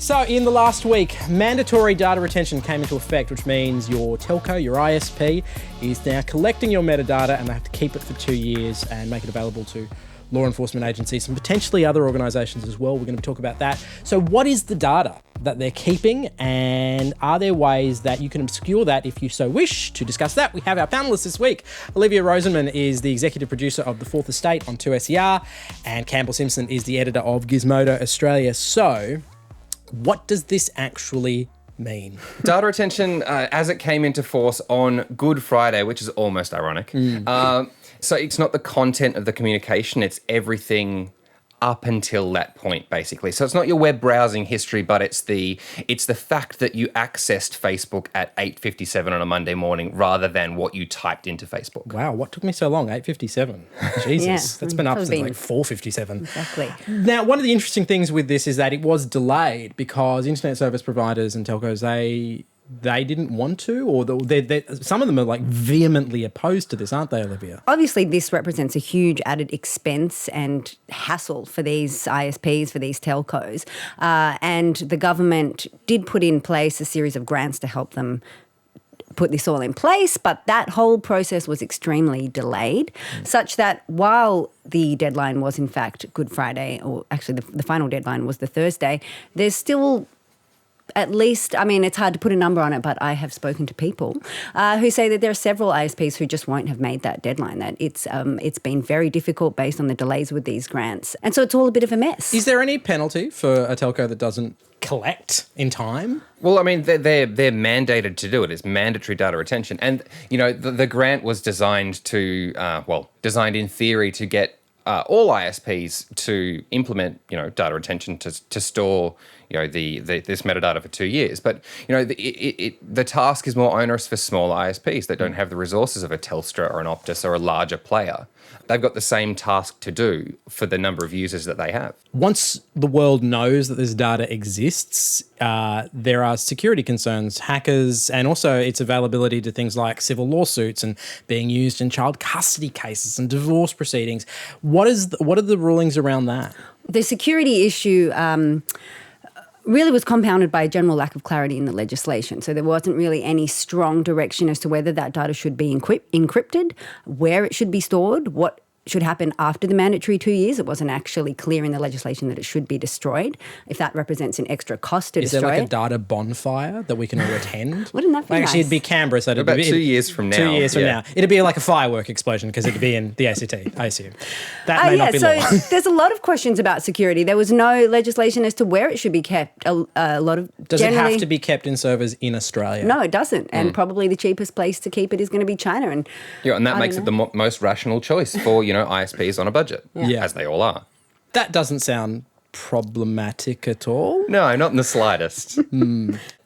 So in the last week, mandatory data retention came into effect, which means your telco, your ISP, is now collecting your metadata and they have to keep it for 2 years and make it available to law enforcement agencies and potentially other organisations as well. We're going to talk about that. So what is the data that they're keeping, and are there ways that you can obscure that if you so wish? To discuss that, we have our panellists this week. Olivia Rosenman is the executive producer of The Fourth Estate on 2SER, and Campbell Simpson is the editor of Gizmodo Australia. So what does this actually mean? Data retention, as it came into force on Good Friday, which is almost ironic. So it's not the content of the communication, it's everything up until that point, basically. So it's not your web browsing history, but it's the fact that you accessed Facebook at 8:57 on a Monday morning rather than what you typed into Facebook. Wow, what took me so long? 8:57. Jesus, that's been up since like 4:57. Exactly. Now, one of the interesting things with this is that it was delayed because internet service providers and telcos, they didn't want to, or some of them are like vehemently opposed to this, aren't they, Olivia? Obviously, this represents a huge added expense and hassle for these ISPs, for these telcos. And the government did put in place a series of grants to help them put this all in place, but that whole process was extremely delayed, such that while the deadline was in fact Good Friday, or actually the final deadline was the Thursday, there's still at least, I mean, it's hard to put a number on it, but I have spoken to people who say that there are several ISPs who just won't have made that deadline, that it's been very difficult based on the delays with these grants. And so it's all a bit of a mess. Is there any penalty for a telco that doesn't collect in time? Well, I mean, they're mandated to do it. It's mandatory data retention. And, you know, the grant was designed designed in theory to get all ISPs to implement, data retention to store, this metadata for 2 years. But, the task is more onerous for small ISPs that don't have the resources of a Telstra or an Optus or a larger player. They've got the same task to do for the number of users that they have. Once the world knows that this data exists, there are security concerns, hackers, and also its availability to things like civil lawsuits and being used in child custody cases and divorce proceedings. What are the rulings around that? The security issue really was compounded by a general lack of clarity in the legislation. So there wasn't really any strong direction as to whether that data should be encrypted, where it should be stored, what should happen after the mandatory 2 years. It wasn't actually clear in the legislation that it should be destroyed, if that represents an extra cost to destroy it. Is there like a data bonfire that we can all attend? Wouldn't that be nice? Actually, it'd be Canberra. So about 2 years from now. 2 years from now. It'd be like a firework explosion because it'd be in the ACT, I assume. That may not be law. So there's a lot of questions about security. There was no legislation as to where it should be kept. Does it have to be kept in servers in Australia? No, it doesn't. And probably the cheapest place to keep it is going to be China. And that makes it the most rational choice for, ISPs on a budget, as they all are. That doesn't sound problematic at all. No, not in the slightest.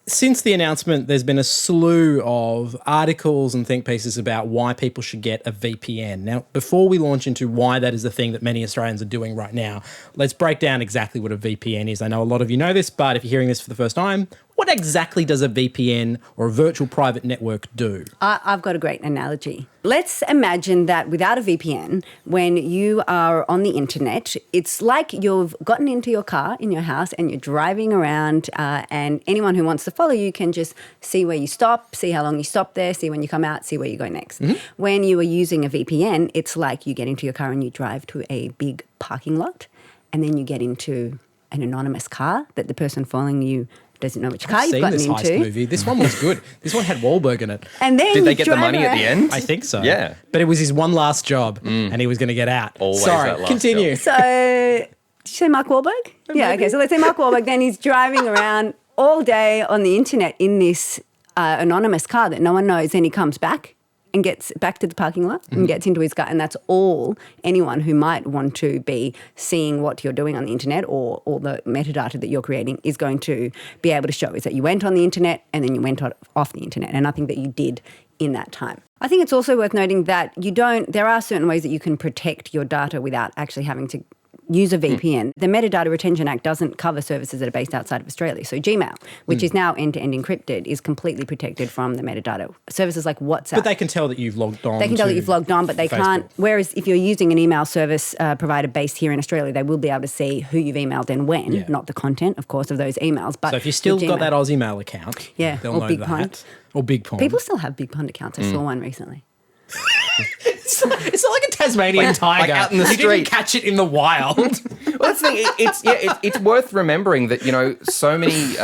Since the announcement, there's been a slew of articles and think pieces about why people should get a VPN. Now, before we launch into why that is the thing that many Australians are doing right now, let's break down exactly what a VPN is. I know a lot of you know this, but if you're hearing this for the first time, what exactly does a VPN or a virtual private network do? I've got a great analogy. Let's imagine that without a VPN, when you are on the internet, it's like you've gotten into your car in your house and you're driving around and anyone who wants to follow you can just see where you stop, see how long you stop there, see when you come out, see where you go next. When you are using a VPN, it's like you get into your car and you drive to a big parking lot and then you get into an anonymous car that the person following you doesn't know which car you've gotten into. I've seen this heist movie. This one was good. This one had Wahlberg in it. And then did they get the money at the end? I think so. Yeah. But it was his one last job and he was going to get out. Always Sorry, that last continue. job. So, did you say Mark Wahlberg? Yeah, okay. So let's say Mark Wahlberg, then he's driving around all day on the internet in this anonymous car that no one knows. Then he comes back and gets back to the parking lot and gets into his car, and that's all anyone who might want to be seeing what you're doing on the internet or the metadata that you're creating is going to be able to show, is that you went on the internet and then you went off the internet and nothing that you did in that time. I think it's also worth noting that there are certain ways that you can protect your data without actually having to use a VPN. The Metadata Retention Act doesn't cover services that are based outside of Australia. So Gmail, which is now end-to-end encrypted, is completely protected from the metadata. Services like WhatsApp. But they can tell that you've logged on. They can tell that you've logged on, but they Facebook. can't. Whereas if you're using an email service provider based here in Australia, they will be able to see who you've emailed and when, not the content, of course, of those emails. But So if you still with got Gmail- that Aussie Mail account, they'll or know Big that. Pond. Or Big Pond. People still have Big Pond accounts. I saw one recently. It's not like a Tasmanian tiger. out in the you street. didn't catch it in the wild. Well, that's the thing. It's worth remembering that so many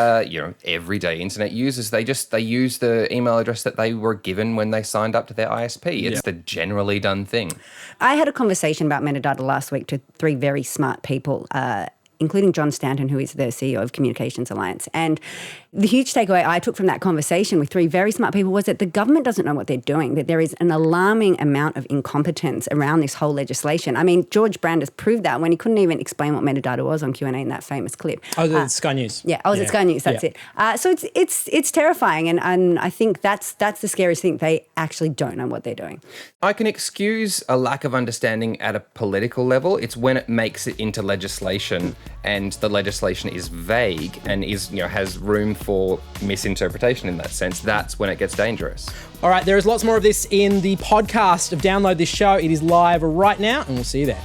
everyday internet users they use the email address that they were given when they signed up to their ISP. It's the generally done thing. I had a conversation about metadata last week to 3 very smart people, including John Stanton, who is the CEO of Communications Alliance. And the huge takeaway I took from that conversation with 3 very smart people was that the government doesn't know what they're doing, that there is an alarming amount of incompetence around this whole legislation. I mean, George Brandis proved that when he couldn't even explain what metadata was on Q&A in that famous clip. Oh, the Sky News. Yeah, it's Sky News, that's it. So it's terrifying, and I think that's the scariest thing. They actually don't know what they're doing. I can excuse a lack of understanding at a political level. It's when it makes it into legislation and the legislation is vague and has room for misinterpretation in that sense. That's when it gets dangerous. All right, there is lots more of this in the podcast of Download This Show. It is live right now, and we'll see you there.